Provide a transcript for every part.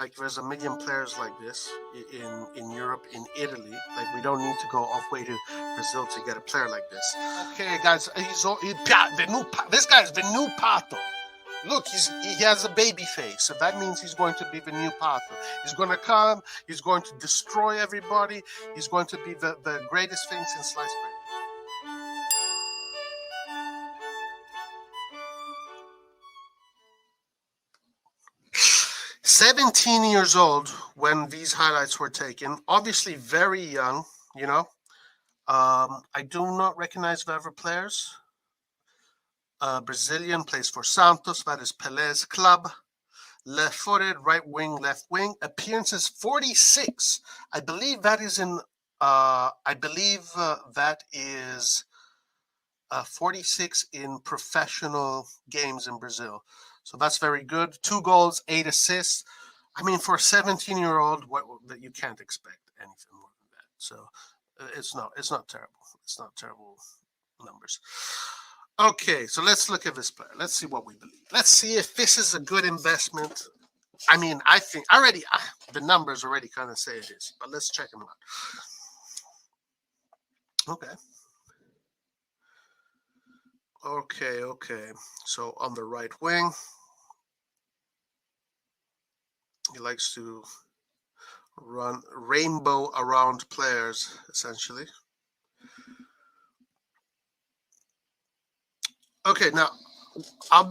Like there's a million players like this in Europe, in Italy. Like we don't need to go all the way to Brazil to get a player like this. Okay, guys, this guy's the new Pato. Look, he has a baby face, so that means he's going to be the new Pato. He's going to come. He's going to destroy everybody. He's going to be the greatest thing since sliced bread. 17 years old when these highlights were taken. Obviously, very young. You know, I do not recognize the other players. Brazilian, plays for Santos. That is Pelé's club. Left-footed, right wing, left wing. Appearances 46. I believe that is in. That is 46 in professional games in Brazil. So that's very good. 2 goals, 8 assists. I mean, for a 17-year-old, that you can't expect anything more than that. So it's not terrible. It's not terrible numbers. Okay, so let's look at this player. Let's see what we believe. Let's see if this is a good investment. I mean, I think already the numbers already kind of say it is, but let's check them out. Okay. So on the right wing, he likes to run rainbow around players, essentially. Okay, now I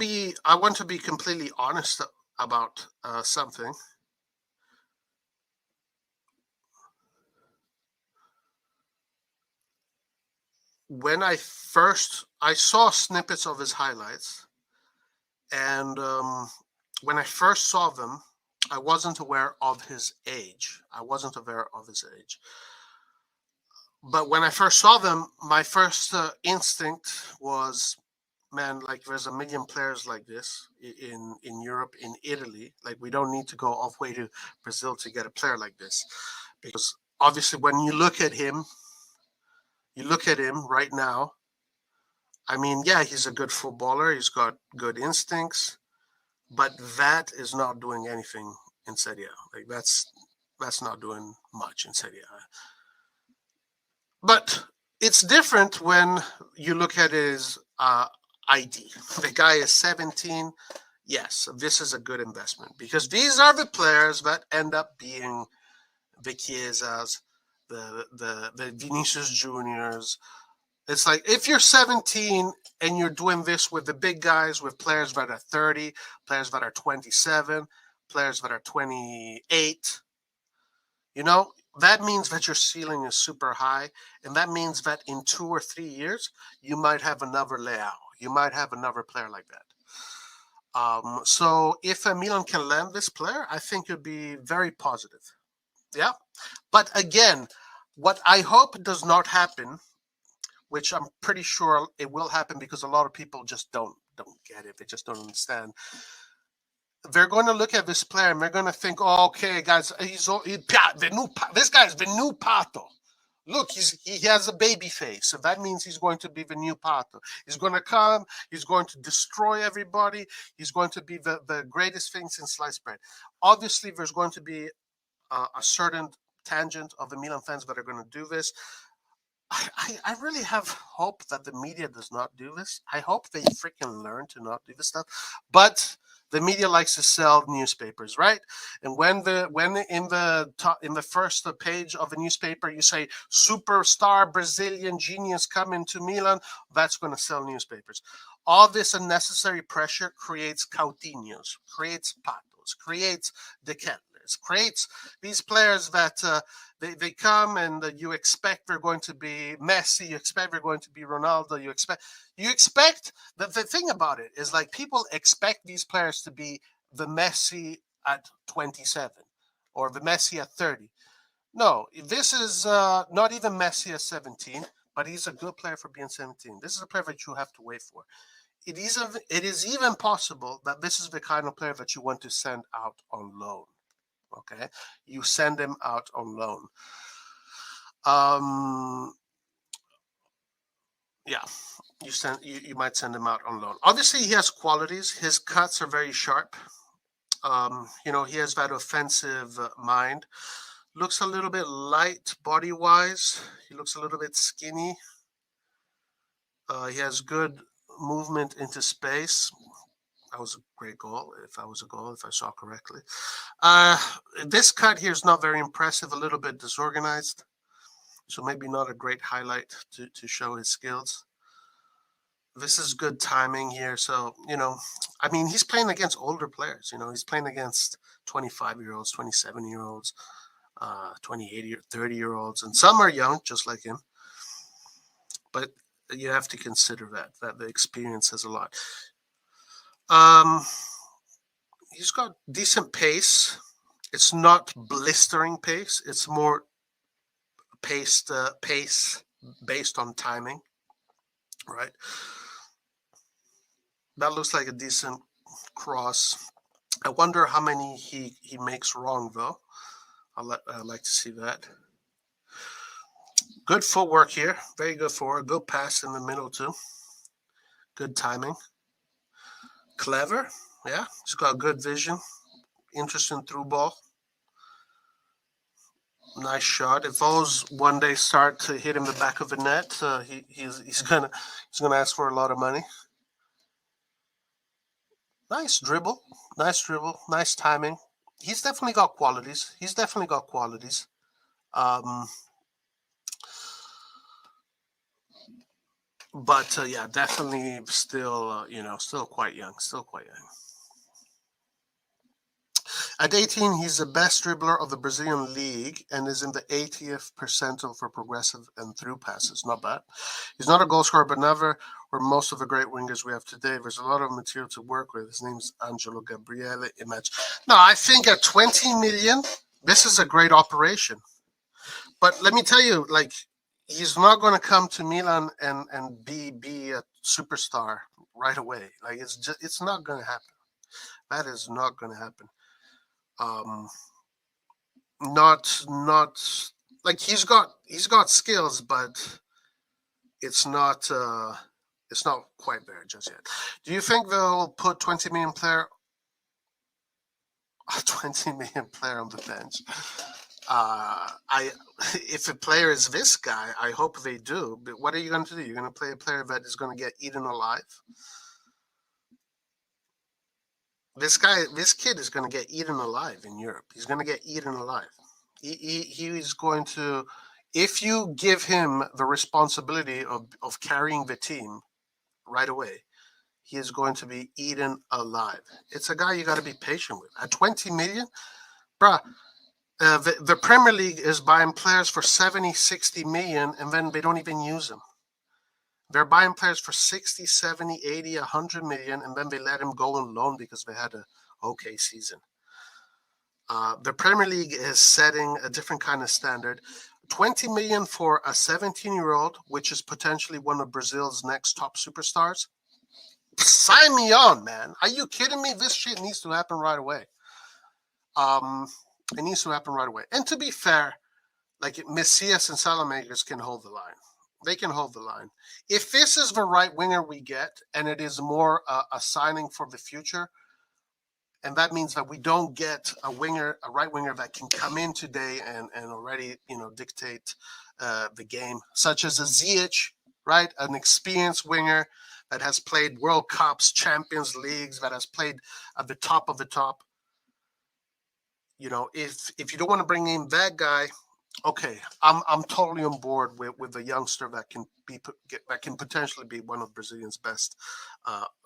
want to be completely honest about something. When I saw snippets of his highlights, and when I first saw them, I wasn't aware of his age. But when I first saw them, my first instinct was, man, like there's a million players like this in Europe, in Italy. Like we don't need to go all the way to Brazil to get a player like this, because obviously when you look at him right now. I mean, yeah, he's a good footballer. He's got good instincts, but that is not doing anything in Serie A. Like that's not doing much in Serie A. But it's different when you look at his ID. The guy is 17. Yes, this is a good investment because these are the players that end up being the Chiesas, the Vinicius Juniors. It's like if you're 17 and you're doing this with the big guys, with players that are 30, players that are 27, players that are 28, that means that your ceiling is super high. And that means that in 2 or 3 years, you might have another Leao. You might have another player like that. So if Milan can land this player, I think it would be very positive. Yeah. But again, what I hope does not happen, which I'm pretty sure it will happen because a lot of people just don't get it. They just don't understand. They're going to look at this player and they're going to think, oh, okay, guys, this guy's the new Pato. Look, he has a baby face, so that means he's going to be the new Pato. He's going to come, he's going to destroy everybody, he's going to be the greatest thing since sliced bread. Obviously, there's going to be a certain tangent of the Milan fans that are going to do this. I really have hope that the media does not do this. I hope they freaking learn to not do this stuff. But the media likes to sell newspapers, right? And when in the first page of a newspaper you say superstar Brazilian genius coming to Milan, that's going to sell newspapers. All this unnecessary pressure creates Coutinhos, creates Patos, creates De Kettlers, creates these players that they come and you expect they're going to be Messi, you expect they're going to be Ronaldo, you expect that the thing about it is like people expect these players to be the Messi at 27 or the Messi at 30. No, this is not even Messi at 17, but he's a good player for being 17. This is a player that you have to wait for. It is even possible that this is the kind of player that you want to send out on loan. Okay, you send him out on loan. Yeah, you might send him out on loan. Obviously, he has qualities. His cuts are very sharp. He has that offensive mind. Looks a little bit light body wise. He looks a little bit skinny. He has good movement into space. That was a great goal. If I saw correctly. This cut here is not very impressive. A little bit disorganized. So maybe not a great highlight to show his skills. This is good timing here. So, he's playing against older players. He's playing against 25-year-olds, 27-year-olds, 28 or 30-year-olds, and some are young, just like him. But you have to consider that the experience has a lot. He's got decent pace. It's not blistering pace. It's more pace based on timing, right? That looks like a decent cross. I wonder how many he makes wrong, though. I'd like to see that. Good footwork here. Very good footwork. Good pass in the middle, too. Good timing. Clever. Yeah, he's got good vision. Interesting through ball. Nice shot. If those one day start to hit him the back of the net, he's gonna ask for a lot of money. Nice dribble. Nice timing. He's definitely got qualities. But yeah, definitely still quite young. At 18, he's the best dribbler of the Brazilian league and is in the 80th percentile for progressive and through passes. Not bad. He's not a goal scorer, but never were most of the great wingers we have today. There's a lot of material to work with. His name's Angelo Gabriel. Image. No, I think at 20 million, this is a great operation. But let me tell you, he's not going to come to Milan and be a superstar right away. It's not going to happen. That is not going to happen. Not he's got skills, but it's not quite there just yet. Do you think they'll put 20 million player on the bench? If a player is this guy, I hope they do. But what are you going to do? You're going to play a player that is going to get eaten alive? This kid is going to get eaten alive in Europe. He's going to get eaten alive. He's going to, if you give him the responsibility of carrying the team right away, he is going to be eaten alive. It's a guy you got to be patient with. At 20 million, bruh, the Premier League is buying players for 70, 60 million, and then they don't even use them. They're buying players for 60, 70, 80, 100 million, and then they let him go on loan because they had an okay season. The Premier League is setting a different kind of standard. 20 million for a 17-year-old, which is potentially one of Brazil's next top superstars. Sign me on, man. Are you kidding me? This shit needs to happen right away. It needs to happen right away. And to be fair, Messias and Salamakers can hold the line. They can hold the line. If this is the right winger we get, and it is more a signing for the future, and that means that we don't get a right winger that can come in today and already dictate the game, such as a Ziyech, right? An experienced winger that has played World Cups, Champions Leagues, that has played at the top of the top. If you don't want to bring in that guy, okay, I'm totally on board with a youngster that can potentially be one of Brazilian's best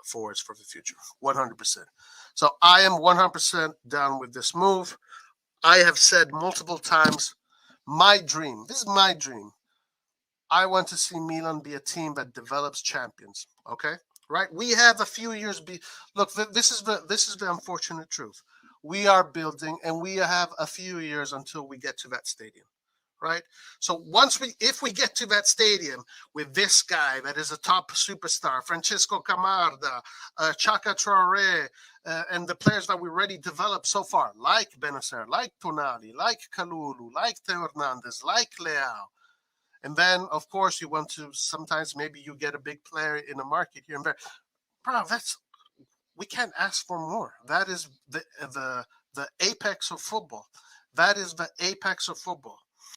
forwards for the future, 100%. So I am 100% down with this move. I have said multiple times, this is my dream. I want to see Milan be a team that develops champions. Okay, right? We have a few years. Look, this is the unfortunate truth. We are building, and we have a few years until we get to that stadium. Right. So if we get to that stadium with this guy that is a top superstar, Francisco Camarda, Chaka Traoré, and the players that we already developed so far, like Benacer, like Tonali, like Kalulu, like Theo Hernandez, like Leao. And then, of course, you want to sometimes maybe you get a big player in the market here and there. Bro, we can't ask for more. That is the apex of football. That is the apex of football.